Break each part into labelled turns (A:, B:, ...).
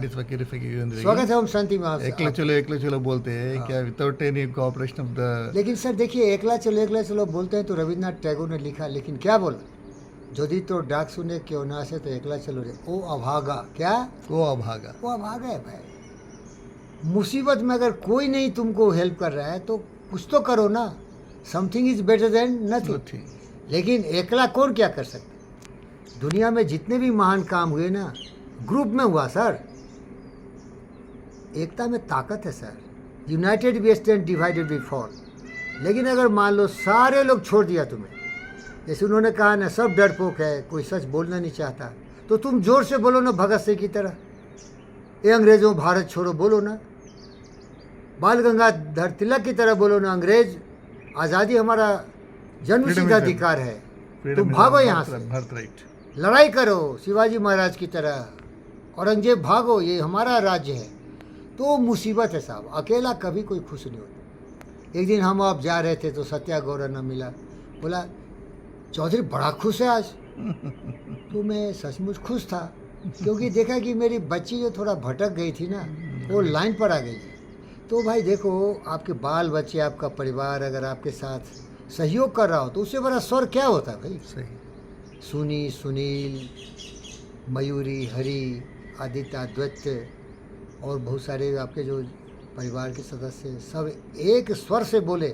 A: स्वागत है ओम शांति में आपसे।
B: एकला चलो बोलते हैं क्या without any cooperation of the.
A: लेकिन सर देखिए, एकला चलो बोलते हैं तो रविन्द्रनाथ टैगोर ने लिखा, लेकिन क्या बोला, यदि तो डाक सुने क्यों ना से तो एकला चलो रे ओ अभागा। क्या
B: वो अभागा?
A: वो अभागा है भाई। मुसीबत में अगर कोई नहीं तुमको हेल्प कर रहा है तो कुछ तो करो ना। Something is better than nothing. लेकिन एकला कौन क्या कर सकता? दुनिया में जितने भी महान काम हुए ना, ग्रुप में हुआ सर। एकता में ताकत है sir. United we stand, divided we fall. लेकिन अगर मान लो सारे लोग छोड़ दिया तुम्हें, जैसे उन्होंने कहा ना, सब डरपोक है, कोई सच बोलना नहीं चाहता, तो तुम जोर से बोलो ना भगत सिंह की तरह, ये अंग्रेजों भारत छोड़ो बोलो ना। बाल गंगाधर तिलक की तरह बोलो ना, अंग्रेज आज़ादी हमारा जन्मसिद्ध अधिकार है, तुम भागो यहाँ से, लड़ाई करो शिवाजी महाराज की तरह, औरंगजेब भागो, ये हमारा राज्य है। तो मुसीबत है साहब, अकेला कभी कोई खुश नहीं होता। एक दिन हम आप जा रहे थे तो सत्या गौरव मिला, बोला चौधरी बड़ा खुश है आज। तो मैं सचमुच खुश था, क्योंकि देखा कि मेरी बच्ची जो थोड़ा भटक गई थी ना, वो लाइन पर आ गई है। तो भाई देखो, आपके बाल बच्चे, आपका परिवार अगर आपके साथ सहयोग कर रहा हो तो उससे बड़ा स्वर क्या होता है भाई।
B: सही।
A: सुनी, सुनील, मयूरी, हरी, आदित्य, अद्वैत और बहुत सारे आपके जो परिवार के सदस्य सब एक स्वर से बोले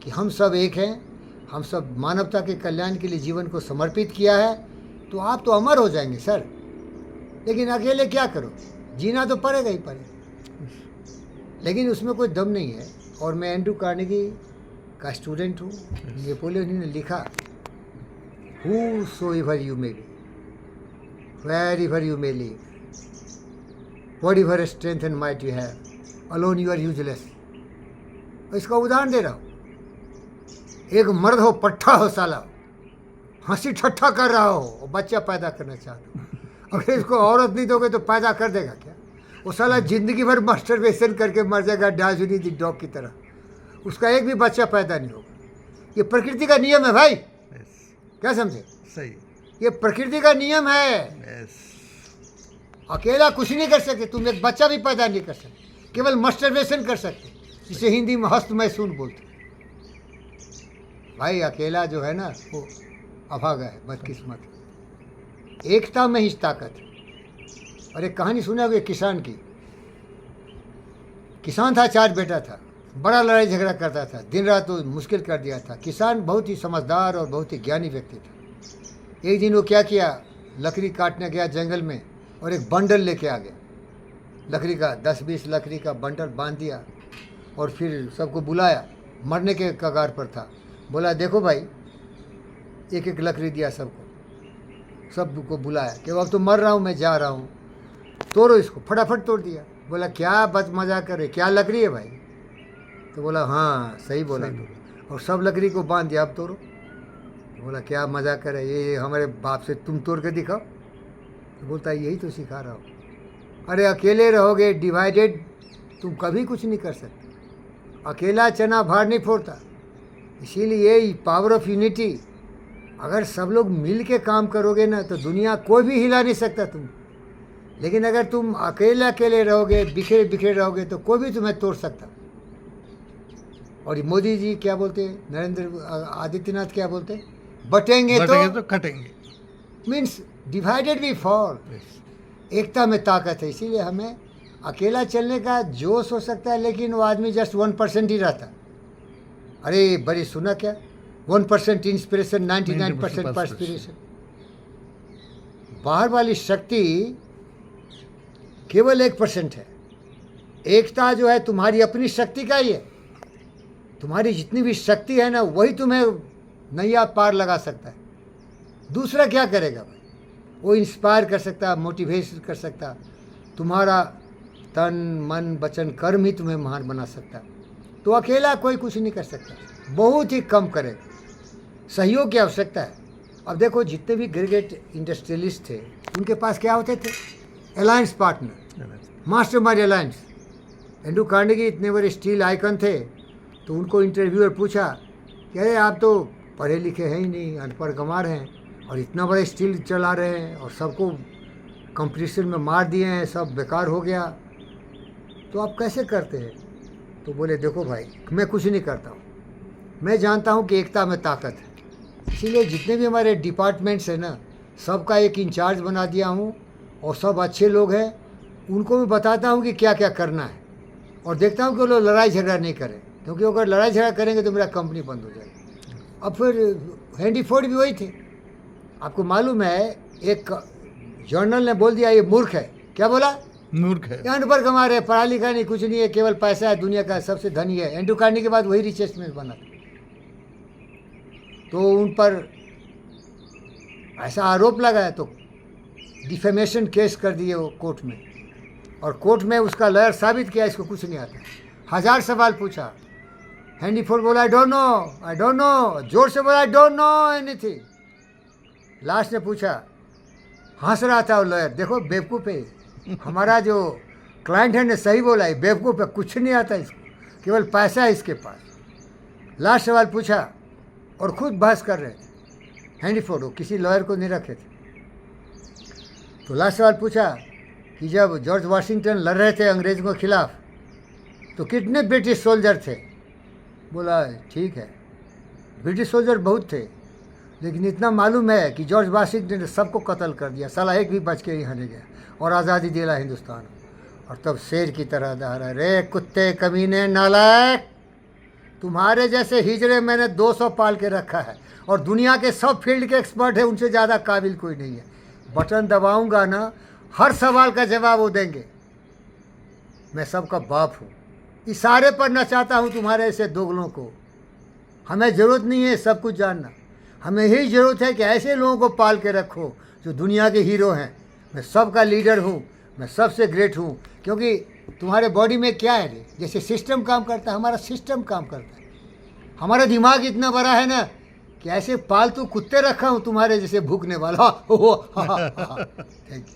A: कि हम सब एक हैं, हम सब मानवता के कल्याण के लिए जीवन को समर्पित किया है, तो आप तो अमर हो जाएंगे सर। लेकिन अकेले क्या करो, जीना तो पड़ेगा ही पड़ेगा, लेकिन उसमें कोई दम नहीं है। और मैं एंड्रू कार्नेगी का स्टूडेंट हूँ। नेपोलियन ने लिखा, whosoever you may be, wherever you may live, whatever strength and might you have, alone you are useless। इसका उदाहरण दे रहा हूँ। एक मर्द हो, पट्ठा हो साला, हंसी ठट्ठा कर रहा हो और बच्चा पैदा करना चाहता हो, अगर इसको औरत नहीं दोगे तो पैदा कर देगा क्या? वो साला जिंदगी भर मास्टरबेशन करके मर जाएगा, डायजनी दी डॉग की तरह, उसका एक भी बच्चा पैदा नहीं होगा। ये प्रकृति का नियम है भाई। क्या समझे?
B: सही।
A: ये प्रकृति का नियम है। अकेला कुछ नहीं कर सकते तुम, एक बच्चा भी पैदा नहीं कर सकते, केवल मास्टरबेशन कर सकते, जिसे हिंदी में हस्त मैसून बोलते। भाई अकेला जो है ना, वो अभागा है, बदकिस्मत है। एकता में ही ताकत है। और एक कहानी सुना होगी किसान की। किसान था, 4 बेटा था, बड़ा लड़ाई झगड़ा करता था, दिन रात तो मुश्किल कर दिया था। किसान बहुत ही समझदार और बहुत ही ज्ञानी व्यक्ति था। एक दिन वो क्या किया, लकड़ी काटने गया जंगल में और एक बंडल लेके आ गया लकड़ी का, 10-20 लकड़ी का बंडल बांध दिया और फिर सबको बुलाया। मरने के कगार पर था, बोला देखो भाई, एक एक लकड़ी दिया सबको, सबको बुलाया कि अब तो मर रहा हूँ, मैं जा रहा हूँ, तोड़ो इसको। फटाफट तोड़ दिया। बोला क्या बस मजाक कर रहे, क्या लकड़ी है भाई? तो बोला हाँ सही बोला तो, और सब लकड़ी को बांध दिया, अब तोड़ो। तो बोला क्या मजाक कर रहे, ये हमारे बाप से तुम तोड़ के दिखाओ। तो बोलता यही तो सिखा रहा हूँ। अरे अकेले रहोगे, डिवाइडेड, तुम कभी कुछ नहीं कर सकते। अकेला चना भार नहीं फोड़ता। इसीलिए यही पावर ऑफ यूनिटी, अगर सब लोग मिल के काम करोगे ना तो दुनिया कोई भी हिला नहीं सकता तुम। लेकिन अगर तुम अकेले अकेले रहोगे, बिखरे बिखरे रहोगे, तो कोई भी तुम्हें तोड़ सकता। और मोदी जी क्या बोलते हैं, नरेंद्र आदित्यनाथ क्या बोलते हैं, बटेंगे तो
B: कटेंगे।
A: Means divided we fall. एकता में ताकत है। इसीलिए हमें अकेला चलने का जोश हो सकता है, लेकिन वो आदमी जस्ट 1% ही रहता। अरे बड़ी सुना क्या, 1% इंस्पिरेशन, 99% परस्पिरेशन। बाहर वाली शक्ति केवल 1% है। एकता जो है तुम्हारी अपनी शक्ति का ही है। तुम्हारी जितनी भी शक्ति है ना, वही तुम्हें नैया पार लगा सकता है। दूसरा क्या करेगा भाई? वो इंस्पायर कर सकता, मोटिवेशन कर सकता। तुम्हारा तन मन वचन कर्म ही तुम्हें महान बना सकता। तो अकेला कोई कुछ नहीं कर सकता, बहुत ही कम करेगा। सहयोग की आवश्यकता है। अब देखो, जितने भी ग्रेट इंडस्ट्रियलिस्ट थे, उनके पास क्या होते थे? Alliance partner, mastermind alliance. Andrew Carnegie इतने बड़े स्टील आइकन थे, तो उनको इंटरव्यूअर पूछा कि अरे आप तो पढ़े लिखे हैं ही नहीं, अनपढ़ गंवार हैं, और इतना बड़ा स्टील चला रहे हैं और सबको कंपटीशन में मार दिए हैं, सब बेकार हो गया, तो आप कैसे करते हैं? तो बोले देखो भाई, मैं कुछ नहीं करता हूँ, मैं जानता हूँ कि एकता में ताकत है, इसीलिए जितने भी हमारे डिपार्टमेंट्स हैं ना, सबका एक इंचार्ज बना दिया हूँ, और सब अच्छे लोग हैं, उनको भी बताता हूँ कि क्या क्या करना है, और देखता हूँ कि वो लोग लड़ाई झगड़ा नहीं करें, क्योंकि अगर लड़ाई झगड़ा करेंगे तो मेरा कंपनी बंद हो जाएगी। अब फिर हैंडी फोर्ड भी वही थे। आपको मालूम है, एक जर्नल ने बोल दिया ये मूर्ख है। क्या बोला?
B: मूर्ख है।
A: ये अनपढ़ कमा रहे, पढ़ा लिखा नहीं, कुछ नहीं है, केवल पैसा है, दुनिया का सबसे धनी है। एंड्रू कार्नी के बाद वही रिचेस्ट मैन बना। तो उन पर ऐसा आरोप लगाया तो डिफेमेशन केस कर दिए वो कोर्ट में, और कोर्ट में उसका लॉयर साबित किया इसको कुछ नहीं आता। 1000 सवाल पूछा, हैंडी फोर्ड बोला आई डोंट नो, जोर से बोला I don't know anything. Last ने पूछा, हंस रहा था वो लॉयर, देखो बेवकूफ़ है, हमारा जो क्लाइंट है ने सही बोला है, बेवकूफ़ है, कुछ नहीं आता इसको, केवल पैसा है इसके पास। लास्ट सवाल पूछा और खुद बहस कर रहे थे हैंडी फोर्ड, वो किसी लॉयर को नहीं रखे थे। तो लास्ट सवाल पूछा कि जब जॉर्ज वाशिंगटन लड़ रहे थे अंग्रेज़ों के खिलाफ तो कितने ब्रिटिश सोल्जर थे? बोला ठीक है, ब्रिटिश सोल्जर बहुत थे, लेकिन इतना मालूम है कि जॉर्ज वाशिंगटन ने सबको कत्ल कर दिया, साला एक भी बच के यहाँ नहीं गया, और आज़ादी दिला हिंदुस्तान। और तब शेर की तरह दहाड़ा, रे कुत्ते कमीने नालायक, तुम्हारे जैसे हिजड़े मैंने 200 पाल के रखा है, और दुनिया के सब फील्ड के एक्सपर्ट हैं, उनसे ज़्यादा काबिल कोई नहीं है। बटन दबाऊंगा ना, हर सवाल का जवाब वो देंगे। मैं सबका बाप हूँ, इशारे पर नचाता हूँ तुम्हारे ऐसे दोगलों को। हमें ज़रूरत नहीं है सब कुछ जानना, हमें यही ज़रूरत है कि ऐसे लोगों को पाल के रखो जो दुनिया के हीरो हैं। मैं सबका लीडर हूँ, मैं सबसे ग्रेट हूँ, क्योंकि तुम्हारे बॉडी में क्या है रे, जैसे सिस्टम काम करता है, हमारा सिस्टम काम करता है। हमारा दिमाग इतना बड़ा है ना कि ऐसे पालतू कुत्ते रखा हूँ तुम्हारे जैसे भूखने वाला। Thank you.